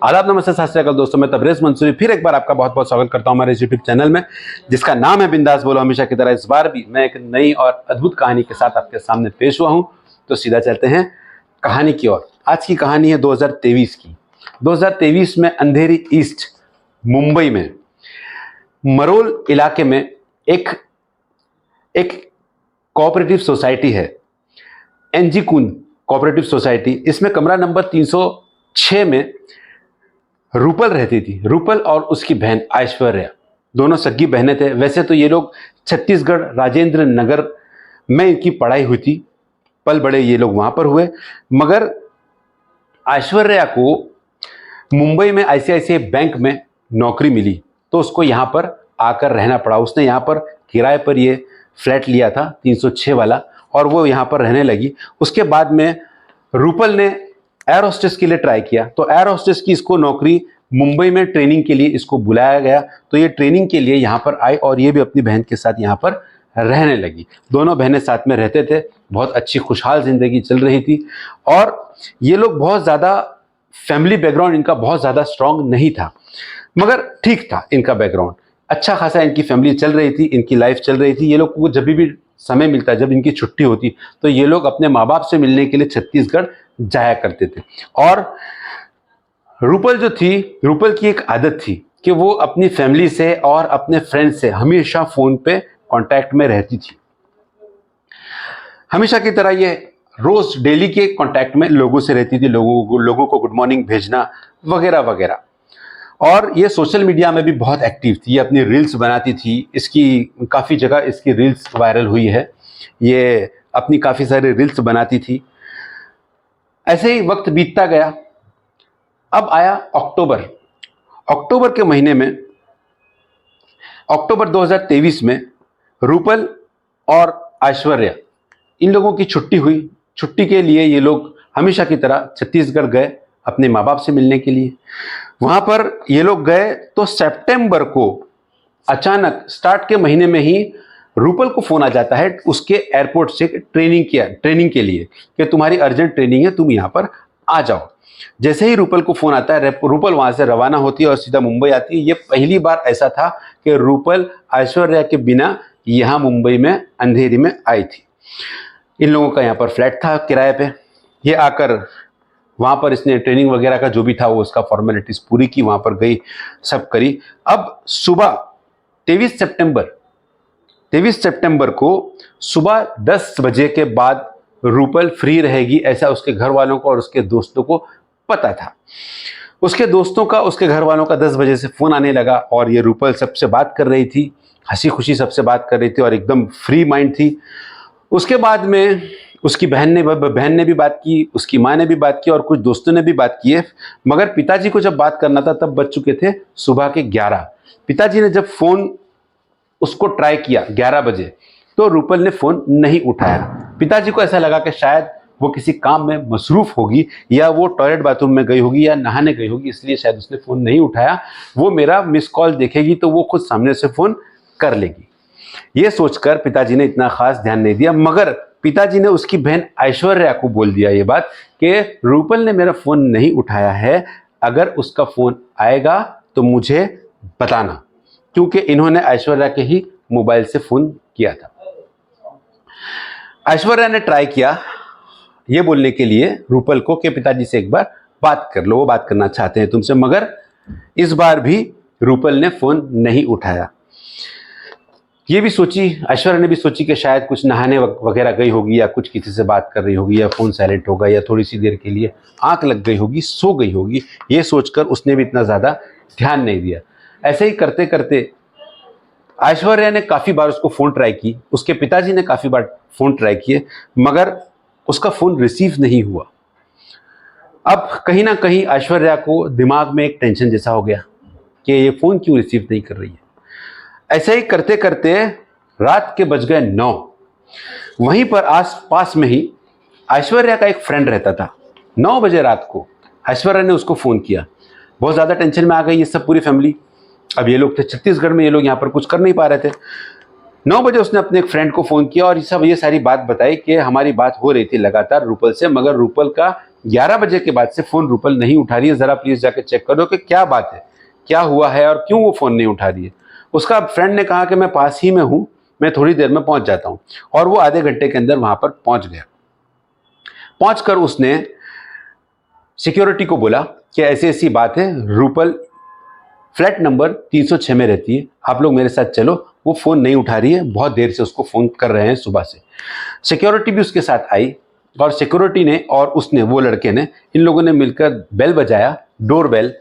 आदाब, नमस्ते, सत श्री अकाल दोस्तों। मैं तबरेज मंसूरी फिर एक बार आपका बहुत बहुत स्वागत करता हूं हमारे यूट्यूब चैनल में, जिसका नाम है बिंदास बोलो। हमेशा की तरह इस बार भी मैं एक नई और अद्भुत कहानी के साथ आपके सामने पेश हुआ हूं। तो सीधा चलते हैं कहानी की ओर। आज की कहानी है 2023 की। 2023 में अंधेरी ईस्ट मुंबई में मरोल इलाके में एक कोऑपरेटिव सोसाइटी है, एनजी कुन कोऑपरेटिव सोसाइटी। इसमें कमरा नंबर 306 में रूपल रहती थी। रूपल और उसकी बहन ऐश्वर्या, दोनों सगी बहनें थे। वैसे तो ये लोग छत्तीसगढ़ राजेंद्र नगर में इनकी पढ़ाई हुई थी, पल बड़े ये लोग वहां पर हुए। मगर ऐश्वर्या को मुंबई में आईसीआईसीआई बैंक में नौकरी मिली, तो उसको यहाँ पर आकर रहना पड़ा। उसने यहाँ पर किराए पर ये फ्लैट लिया था 306 वाला, और वो यहाँ पर रहने लगी। उसके बाद में रूपल ने एयर होस्टेस के लिए ट्राई किया, तो एयर होस्टेस की इसको नौकरी मुंबई में ट्रेनिंग के लिए इसको बुलाया गया। तो ये ट्रेनिंग के लिए यहाँ पर आई और ये भी अपनी बहन के साथ यहाँ पर रहने लगी। दोनों बहनें साथ में रहते थे। बहुत अच्छी खुशहाल जिंदगी चल रही थी। और ये लोग बहुत ज़्यादा फैमिली बैकग्राउंड इनका बहुत ज़्यादा स्ट्रांग नहीं था, मगर ठीक था इनका बैकग्राउंड। अच्छा खासा इनकी फैमिली चल रही थी, इनकी लाइफ चल रही थी। ये लोग को जब भी समय मिलता, जब इनकी छुट्टी होती, तो ये लोग अपने माँ बाप से मिलने के लिए छत्तीसगढ़ जाया करते थे। और रूपल जो थी, रूपल की एक आदत थी कि वो अपनी फैमिली से और अपने फ्रेंड से हमेशा फोन पे कांटेक्ट में रहती थी। हमेशा की तरह ये रोज डेली के कांटेक्ट में लोगों से रहती थी, लोगों को गुड मॉर्निंग भेजना वगैरह वगैरह। और ये सोशल मीडिया में भी बहुत एक्टिव थी। ये अपनी रील्स बनाती थी। इसकी काफ़ी जगह इसकी रील्स वायरल हुई है। ये अपनी काफ़ी सारी रील्स बनाती थी। ऐसे ही वक्त बीतता गया। अब आया अक्टूबर के महीने में, अक्टूबर 2023 में रूपल और ऐश्वर्या, इन लोगों की छुट्टी हुई। छुट्टी के लिए ये लोग हमेशा की तरह छत्तीसगढ़ गए अपने माँ बाप से मिलने के लिए। वहां पर ये लोग गए तो सितंबर को अचानक स्टार्ट के महीने में ही रूपल को फोन आ जाता है उसके एयरपोर्ट से ट्रेनिंग के लिए कि तुम्हारी अर्जेंट ट्रेनिंग है, तुम यहाँ पर आ जाओ। जैसे ही रूपल को फोन आता है, रूपल वहां से रवाना होती है और सीधा मुंबई आती है। ये पहली बार ऐसा था कि रूपल ऐश्वर्या के बिना यहाँ मुंबई में अंधेरी में आई थी। इन लोगों का यहाँ पर फ्लैट था किराए पे। ये आकर वहाँ पर इसने ट्रेनिंग वगैरह का जो भी था वो उसका फॉर्मेलिटीज पूरी की, वहाँ पर गई, सब करी। अब सुबह 23 सितंबर को सुबह 10 बजे के बाद रूपल फ्री रहेगी, ऐसा उसके घर वालों को और उसके दोस्तों को पता था। उसके दोस्तों का, उसके घर वालों का 10 बजे से फ़ोन आने लगा और ये रूपल सबसे बात कर रही थी, हंसी खुशी सबसे बात कर रही थी और एकदम फ्री माइंड थी। उसके बाद में उसकी बहन ने भी बात की, उसकी माँ ने भी बात की और कुछ दोस्तों ने भी बात की है। मगर पिताजी को जब बात करना था तब बज चुके थे सुबह के 11। पिताजी ने जब फ़ोन उसको ट्राई किया 11 बजे, तो रूपल ने फ़ोन नहीं उठाया। पिताजी को ऐसा लगा कि शायद वो किसी काम में मसरूफ़ होगी, या वो टॉयलेट बाथरूम में गई होगी, या नहाने गई होगी, इसलिए शायद उसने फ़ोन नहीं उठाया। वो मेरा मिस कॉल देखेगी तो वो खुद सामने से फ़ोन कर लेगी, ये सोचकर पिताजी ने इतना खास ध्यान नहीं दिया। मगर पिताजी ने उसकी बहन ऐश्वर्या को बोल दिया ये बात कि रूपल ने मेरा फ़ोन नहीं उठाया है, अगर उसका फ़ोन आएगा तो मुझे बताना, क्योंकि इन्होंने ऐश्वर्या के ही मोबाइल से फ़ोन किया था। ऐश्वर्या ने ट्राई किया ये बोलने के लिए रूपल को कि पिताजी से एक बार बात कर लो, वो बात करना चाहते हैं तुमसे। मगर इस बार भी रूपल ने फ़ोन नहीं उठाया। ये भी सोची, ऐश्वर्या ने भी सोची कि शायद कुछ नहाने वगैरह गई होगी, या कुछ किसी से बात कर रही होगी, या फ़ोन साइलेंट होगा, या थोड़ी सी देर के लिए आंख लग गई होगी, सो गई होगी। ये सोचकर उसने भी इतना ज़्यादा ध्यान नहीं दिया। ऐसे ही करते करते ऐश्वर्या ने काफ़ी बार उसको फ़ोन ट्राई की, उसके पिताजी ने काफ़ी बार फ़ोन ट्राई किए, मगर उसका फ़ोन रिसीव नहीं हुआ। अब कहीं ना कहीं ऐश्वर्या को दिमाग में एक टेंशन जैसा हो गया कि ये फ़ोन क्यों रिसीव नहीं कर रही है। ऐसे ही करते करते रात के बज गए 9। वहीं पर आस पास में ही ऐश्वर्या का एक फ्रेंड रहता था। 9 बजे रात को ऐश्वर्या ने उसको फ़ोन किया। बहुत ज़्यादा टेंशन में आ गई ये सब पूरी फैमिली। अब ये लोग थे छत्तीसगढ़ में, ये लोग यहाँ पर कुछ कर नहीं पा रहे थे। 9 बजे उसने अपने एक फ्रेंड को फ़ोन किया और ये सारी बात बताई कि हमारी बात हो रही थी लगातार रूपल से, मगर रूपल का 11 बजे के बाद से फ़ोन रूपल नहीं उठा रही है, ज़रा प्लीज़ जाकर चेक करो कि क्या बात है, क्या हुआ है और क्यों वो फ़ोन नहीं उठा रही है। उसका फ्रेंड ने कहा कि मैं पास ही में हूँ, मैं थोड़ी देर में पहुँच जाता हूँ, और वो आधे घंटे के अंदर वहाँ पर पहुँच गया। पहुँच कर उसने सिक्योरिटी को बोला कि ऐसी ऐसी बात है, रूपल फ्लैट नंबर 306 में रहती है, आप लोग मेरे साथ चलो, वो फ़ोन नहीं उठा रही है, बहुत देर से उसको फ़ोन कर रहे हैं सुबह से। सिक्योरिटी भी उसके साथ आई और सिक्योरिटी ने और उसने, वो लड़के ने, इन लोगों ने मिलकर बेल बजाया, डोर बेल।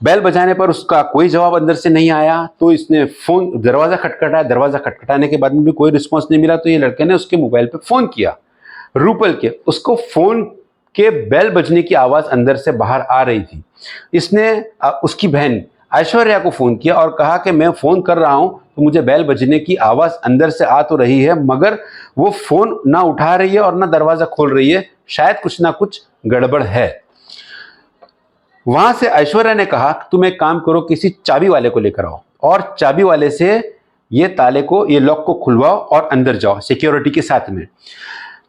बेल बजाने पर उसका कोई जवाब अंदर से नहीं आया, तो इसने फ़ोन, दरवाज़ा खटखटाया, दरवाज़ा खटखटाने के बाद में भी कोई रिस्पॉन्स नहीं मिला, तो ये लड़के ने उसके मोबाइल पर फ़ोन किया रूपल के। उसको फ़ोन के बेल बजने की आवाज़ अंदर से बाहर आ रही थी। इसने उसकी बहन ऐश्वर्या को फ़ोन किया और कहा कि मैं फ़ोन कर रहा हूँ तो मुझे बेल बजने की आवाज़ अंदर से आ तो रही है, मगर वो फ़ोन ना उठा रही है और ना दरवाज़ा खोल रही है, शायद कुछ ना कुछ गड़बड़ है। वहां से ऐश्वर्या ने कहा कि तुम एक काम करो, किसी चाबी वाले को लेकर आओ और चाबी वाले से ये ताले को, ये लॉक को खुलवाओ और अंदर जाओ सिक्योरिटी के साथ में।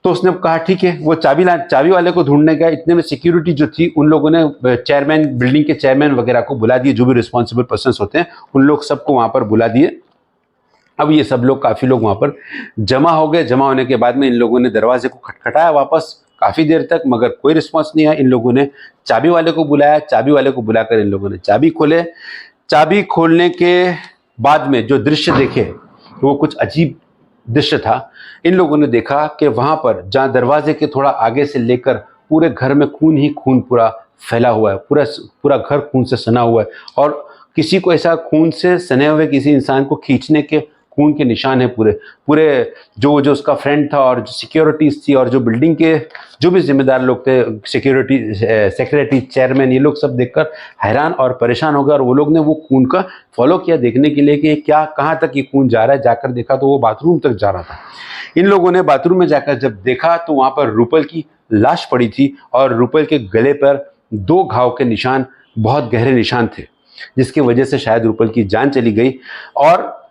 तो उसने कहा ठीक है। वो चाबी वाले को ढूंढने गया। इतने में सिक्योरिटी जो थी, उन लोगों ने चेयरमैन, बिल्डिंग के चेयरमैन वगैरह को बुला दिए, जो भी रिस्पॉन्सिबल पर्सन्स होते हैं उन लोग सबको वहां पर बुला दिए। अब ये सब लोग, काफ़ी लोग वहाँ पर जमा हो गए। जमा होने के बाद में इन लोगों ने दरवाजे को खटखटाया वापस काफ़ी देर तक, मगर कोई रिस्पॉन्स नहीं आया। इन लोगों ने चाबी वाले को बुलाया, चाबी वाले को बुलाकर इन लोगों ने चाबी खोले। चाबी खोलने के बाद में जो दृश्य देखे वो कुछ अजीब दृश्य था। इन लोगों ने देखा कि वहाँ पर, जहाँ दरवाजे के थोड़ा आगे से लेकर पूरे घर में खून ही खून पूरा फैला हुआ है, पूरा घर खून से सना हुआ है, और किसी को ऐसा खून से सने हुए किसी इंसान को खींचने के खून के निशान है पूरे। जो उसका फ्रेंड था और जो सिक्योरिटीज थी और जो बिल्डिंग के जो भी जिम्मेदार लोग थे, सिक्योरिटी सेक्रेटरी, चेयरमैन, ये लोग सब देखकर हैरान और परेशान हो गए। और वो लोग ने वो खून का फॉलो किया देखने के लिए कि क्या, कहाँ तक ये खून जा रहा है। जाकर देखा तो वो बाथरूम तक जा रहा था। इन लोगों ने बाथरूम में जाकर जब देखा तो वहाँ पर रूपल की लाश पड़ी थी और रूपल के गले पर 2 घाव के निशान, बहुत गहरे निशान थे, जिसकी वजह से शायद रूपल की जान चली गई। और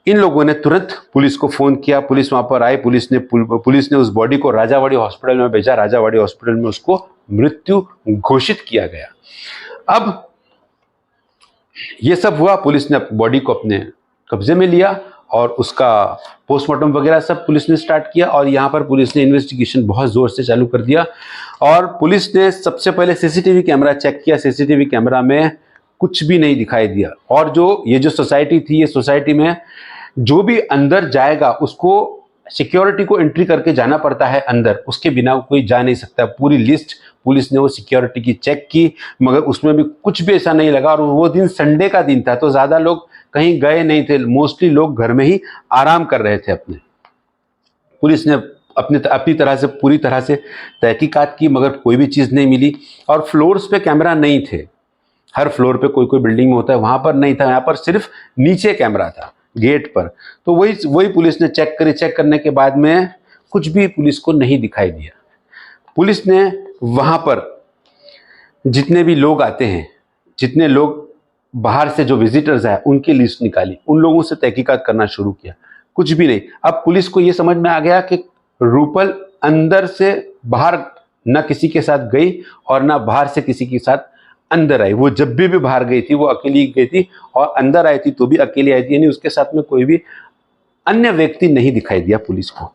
इन लोगों ने तुरंत पुलिस को फ़ोन किया। पुलिस वहाँ पर आई। पुलिस ने उस बॉडी को राजावाड़ी हॉस्पिटल में भेजा। राजावाड़ी हॉस्पिटल में उसको मृत्यु घोषित किया गया। अब ये सब हुआ, पुलिस ने बॉडी को अपने कब्जे में लिया और उसका पोस्टमार्टम वगैरह सब पुलिस ने स्टार्ट किया। और यहाँ पर पुलिस ने इन्वेस्टिगेशन बहुत ज़ोर से चालू कर दिया। और पुलिस ने सबसे पहले सीसीटीवी कैमरा चेक किया। सीसीटीवी कैमरा में कुछ भी नहीं दिखाई दिया। और ये जो सोसाइटी थी, ये सोसाइटी में जो भी अंदर जाएगा उसको सिक्योरिटी को एंट्री करके जाना पड़ता है अंदर, उसके बिना कोई जा नहीं सकता। पूरी लिस्ट पुलिस ने वो सिक्योरिटी की चेक की, मगर उसमें भी कुछ भी ऐसा नहीं लगा। और वो दिन संडे का दिन था, तो ज़्यादा लोग कहीं गए नहीं थे, मोस्टली लोग घर में ही आराम कर रहे थे अपने। पुलिस ने अपनी तरह से पूरी तरह से तहकीकात की, मगर कोई भी चीज़ नहीं मिली। और फ्लोर्स पे कैमरा नहीं थे। हर फ्लोर पे कोई बिल्डिंग में होता है, वहाँ पर नहीं था। यहाँ पर सिर्फ नीचे कैमरा था, गेट पर। तो वही पुलिस ने चेक करी। चेक करने के बाद में कुछ भी पुलिस को नहीं दिखाई दिया। पुलिस ने वहाँ पर जितने भी लोग आते हैं, जितने लोग बाहर से जो विजिटर्स आए, उनकी लिस्ट निकाली, उन लोगों से तहकीकात करना शुरू किया, कुछ भी नहीं। अब पुलिस को ये समझ में आ गया कि रूपल अंदर से बाहर न किसी के साथ गई और ना बाहर से किसी के साथ अंदर आई। वो जब भी बाहर गई थी वो अकेली गई थी, और अंदर आई थी तो भी अकेली आई थी, यानी उसके साथ में कोई भी अन्य व्यक्ति नहीं दिखाई दिया पुलिस को।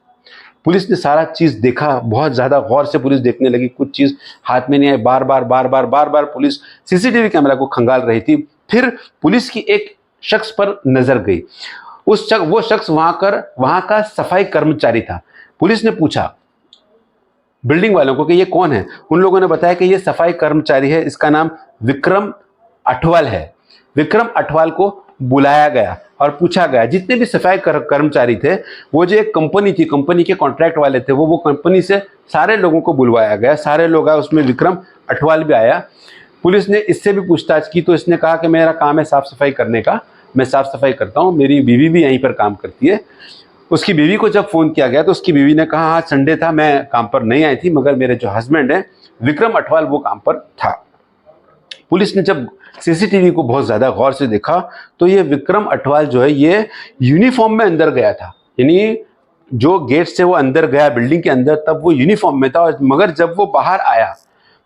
पुलिस ने सारा चीज़ देखा, बहुत ज़्यादा गौर से पुलिस देखने लगी, कुछ चीज़ हाथ में नहीं आई। बार बार पुलिस सीसीटीवी कैमरा को खंगाल रही थी। फिर पुलिस की एक शख्स पर नजर गई। वो शख्स वहां का सफाई कर्मचारी था। पुलिस ने पूछा बिल्डिंग वालों को कि ये कौन है। उन लोगों ने बताया कि ये सफाई कर्मचारी है, इसका नाम विक्रम अठवाल है। विक्रम अठवाल को बुलाया गया और पूछा गया। जितने भी सफाई कर्मचारी थे, वो जो एक कंपनी थी, कंपनी के कॉन्ट्रैक्ट वाले थे, वो कंपनी से सारे लोगों को बुलवाया गया। सारे लोग आए, उसमें विक्रम अठवाल भी आया। पुलिस ने इससे भी पूछताछ की तो इसने कहा कि मेरा काम है साफ सफाई करने का, मैं साफ सफाई करता हूँ, मेरी बीवी भी यहीं पर काम करती है। उसकी बीवी को जब फ़ोन किया गया तो उसकी बीवी ने कहा हाँ संडे था, मैं काम पर नहीं आई थी, मगर मेरे जो हस्बैंड है विक्रम अठवाल, वो काम पर था। पुलिस ने जब सीसीटीवी को बहुत ज़्यादा गौर से देखा तो ये विक्रम अठवाल जो है ये यूनिफॉर्म में अंदर गया था। यानी जो गेट से वो अंदर गया बिल्डिंग के अंदर, तब वो यूनिफॉर्म में था, और मगर जब वो बाहर आया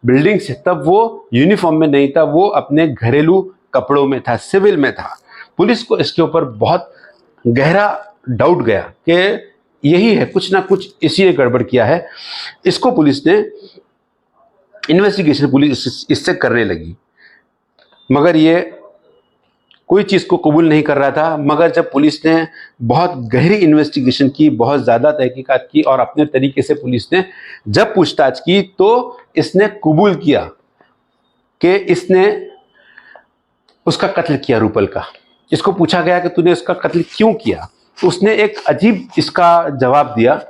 बिल्डिंग से तब वो यूनिफॉर्म में नहीं था, वो अपने घरेलू कपड़ों में था, सिविल में था। पुलिस को इसके ऊपर बहुत गहरा डाउट गया कि यही है, कुछ ना कुछ इसी ने गड़बड़ किया है। इसको पुलिस ने इन्वेस्टिगेशन पुलिस इससे करने लगी, मगर ये कोई चीज़ को कबूल नहीं कर रहा था। मगर जब पुलिस ने बहुत गहरी इन्वेस्टिगेशन की, बहुत ज़्यादा तहकीकात की और अपने तरीके से पुलिस ने जब पूछताछ की तो इसने कबूल किया कि इसने उसका कत्ल किया, रूपल का। इसको पूछा गया कि तूने उसका कत्ल क्यों किया, तो उसने एक अजीब इसका जवाब दिया।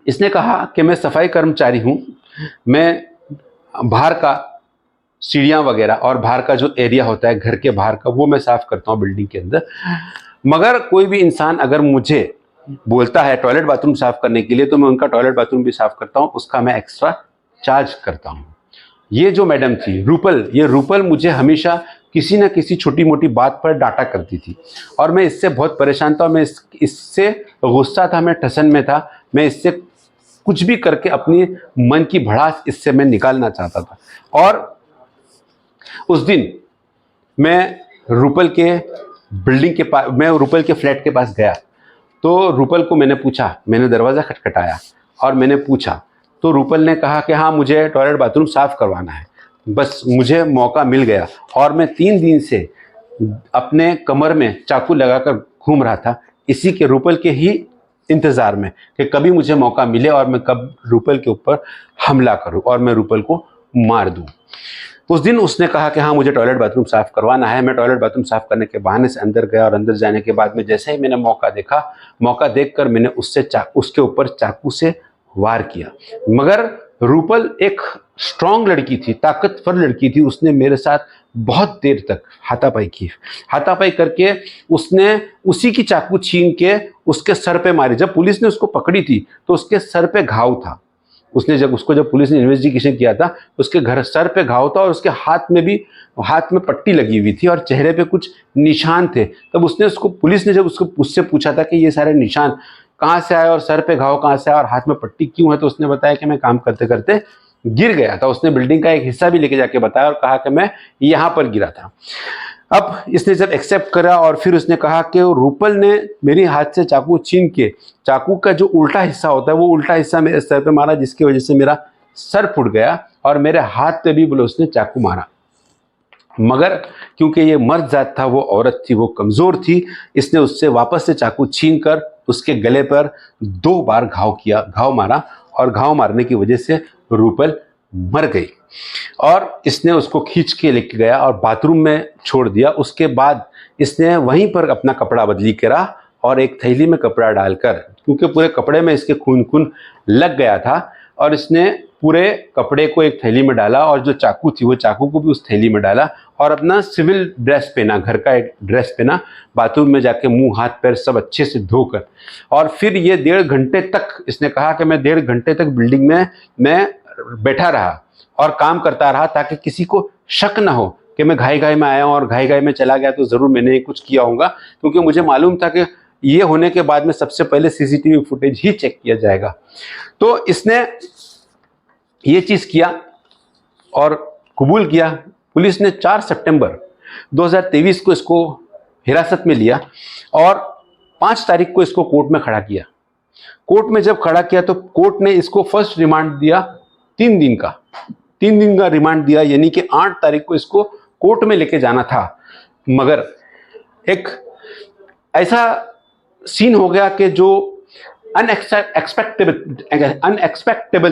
इसने कहा कि मैं सफाई कर्मचारी हूँ, मैं बाहर का सीढ़ियाँ वगैरह और बाहर का जो एरिया होता है घर के बाहर का, वो मैं साफ़ करता हूँ बिल्डिंग के अंदर। मगर कोई भी इंसान अगर मुझे बोलता है टॉयलेट बाथरूम साफ़ करने के लिए, तो मैं उनका टॉयलेट बाथरूम भी साफ़ करता हूँ, उसका मैं एक्स्ट्रा चार्ज करता हूँ। ये जो मैडम थी रूपल, ये रूपल मुझे हमेशा किसी न किसी छोटी मोटी बात पर डांटा करती थी, और मैं इससे बहुत परेशान था। मैं इससे गुस्सा था, मैं टसन में था, मैं इससे कुछ भी करके अपनी मन की भड़ास इससे मैं निकालना चाहता था। और उस दिन मैं रूपल के बिल्डिंग के पास, मैं रूपल के फ्लैट के पास गया, तो रूपल को मैंने पूछा, मैंने दरवाज़ा खटखटाया और मैंने पूछा, तो रूपल ने कहा कि हाँ मुझे टॉयलेट बाथरूम साफ़ करवाना है। बस मुझे मौका मिल गया और मैं 3 दिन से अपने कमर में चाकू लगाकर घूम रहा था, इसी के रूपल के ही इंतज़ार में कि कभी मुझे मौका मिले और मैं कब रूपल के ऊपर हमला करूं और मैं रूपल को मार दूं। उस दिन उसने कहा कि हाँ मुझे टॉयलेट बाथरूम साफ़ करवाना है। मैं टॉयलेट बाथरूम साफ़ करने के बहाने से अंदर गया, और अंदर जाने के बाद में जैसे ही मैंने मौका देखा, मौका देखकर मैंने उसके ऊपर चाकू से वार किया। मगर रूपल एक स्ट्रांग लड़की थी, ताकतवर लड़की थी, उसने मेरे साथ बहुत देर तक हाथापाई की। हाथापाई करके उसने उसी की चाकू छीन के उसके सर पे मारी। जब पुलिस ने उसको पकड़ी थी तो उसके सर पे घाव था। उसने जब पुलिस ने इन्वेस्टिगेशन किया था, उसके सर पे घाव था और उसके हाथ में पट्टी लगी हुई थी और चेहरे पे कुछ निशान थे। तब पुलिस ने जब उससे पूछा था कि ये सारे निशान कहाँ से आए और सर पे घाव कहाँ से आया और हाथ में पट्टी क्यों है, तो उसने बताया कि मैं काम करते करते गिर गया था। उसने बिल्डिंग का एक हिस्सा भी लेके जाके बताया और कहा कि मैं यहाँ पर गिरा था। अब इसने जब एक्सेप्ट करा और फिर उसने कहा कि रूपल ने मेरी हाथ से चाकू छीन के चाकू का जो उल्टा हिस्सा होता है वो उल्टा हिस्सा मेरे सर पे मारा, जिसकी वजह से मेरा सर फूट गया और मेरे हाथ पे भी बोले उसने चाकू मारा। मगर क्योंकि ये मर्द जात था, वो औरत थी, वो कमज़ोर थी, इसने उससे वापस से चाकू छीन कर उसके गले पर 2 बार घाव मारा और घाव मारने की वजह से रूपल मर गई। और इसने उसको खींच के लेके गया और बाथरूम में छोड़ दिया। उसके बाद इसने वहीं पर अपना कपड़ा बदली करा और एक थैली में कपड़ा डालकर, क्योंकि पूरे कपड़े में इसके खून लग गया था, और इसने पूरे कपड़े को एक थैली में डाला और जो चाकू थी वो चाकू को भी उस थैली में डाला और अपना सिविल ड्रेस पहना, घर का एक ड्रेस पहना, बाथरूम में जाके मुंह हाथ पैर सब अच्छे से धोकर। और फिर ये 1.5 घंटे तक, इसने कहा कि मैं 1.5 घंटे तक बिल्डिंग में मैं बैठा रहा और काम करता रहा ताकि किसी को शक ना हो कि मैं घाई में आया हूँ और घाई में चला गया तो ज़रूर मैंने कुछ किया होगा, क्योंकि मुझे मालूम था कि ये होने के बाद में सबसे पहले सीसीटीवी फुटेज ही चेक किया जाएगा। तो इसने ये चीज़ किया और कबूल किया। पुलिस ने 4 सितंबर 2023 को इसको हिरासत में लिया और 5 तारीख को इसको कोर्ट में खड़ा किया। कोर्ट में जब खड़ा किया तो कोर्ट ने इसको फर्स्ट रिमांड दिया 3 दिन का रिमांड दिया, यानी कि 8 तारीख को इसको कोर्ट में लेके जाना था। मगर एक ऐसा सीन हो गया कि जो अनएक्सपेक्टेबल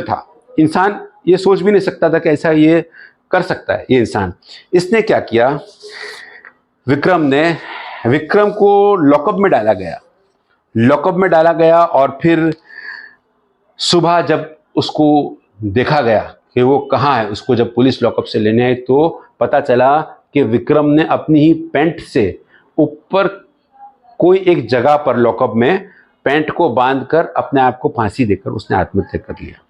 था। इंसान ये सोच भी नहीं सकता था कि ऐसा ये कर सकता है ये इंसान। इसने क्या किया, विक्रम को लॉकअप में डाला गया और फिर सुबह जब उसको देखा गया कि वो कहाँ है, उसको जब पुलिस लॉकअप से लेने आई तो पता चला कि विक्रम ने अपनी ही पैंट से ऊपर कोई एक जगह पर लॉकअप में पैंट को बांधकर अपने आप को फांसी देकर उसने आत्महत्या कर लिया।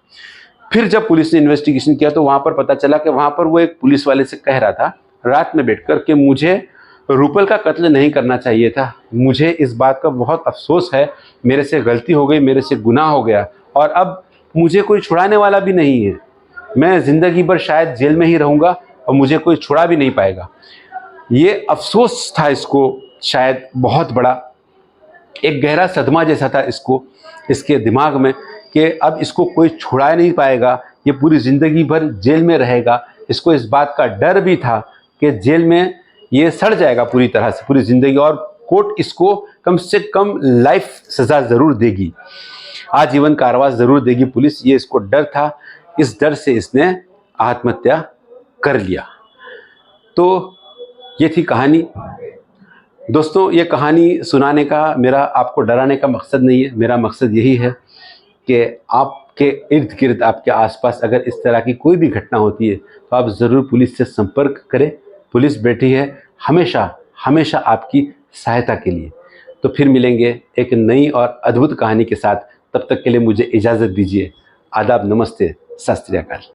फिर जब पुलिस ने इन्वेस्टिगेशन किया तो वहाँ पर पता चला कि वहाँ पर वो एक पुलिस वाले से कह रहा था रात में बैठकर कि मुझे रूपल का कत्ल नहीं करना चाहिए था। मुझे इस बात का बहुत अफसोस है, मेरे से गलती हो गई, मेरे से गुनाह हो गया और अब मुझे कोई छुड़ाने वाला भी नहीं है। मैं ज़िंदगी भर शायद जेल में ही रहूँगा और मुझे कोई छुड़ा भी नहीं पाएगा। ये अफसोस था इसको शायद बहुत बड़ा, एक गहरा सदमा जैसा था इसको, इसके दिमाग में, कि अब इसको कोई छुड़ा नहीं पाएगा, ये पूरी ज़िंदगी भर जेल में रहेगा। इसको इस बात का डर भी था कि जेल में ये सड़ जाएगा पूरी तरह से, पूरी ज़िंदगी, और कोर्ट इसको कम से कम लाइफ सज़ा ज़रूर देगी, आजीवन कारावास ज़रूर देगी पुलिस, ये इसको डर था। इस डर से इसने आत्महत्या कर लिया। तो ये थी कहानी। दोस्तों, ये कहानी सुनाने का, मेरा आपको डराने का मकसद नहीं है। मेरा मकसद यही है कि आपके इर्द गिर्द, आपके आसपास अगर इस तरह की कोई भी घटना होती है तो आप ज़रूर पुलिस से संपर्क करें। पुलिस बैठी है हमेशा हमेशा आपकी सहायता के लिए। तो फिर मिलेंगे एक नई और अद्भुत कहानी के साथ। तब तक के लिए मुझे इजाज़त दीजिए। आदाब, नमस्ते, सत श्री अकाल।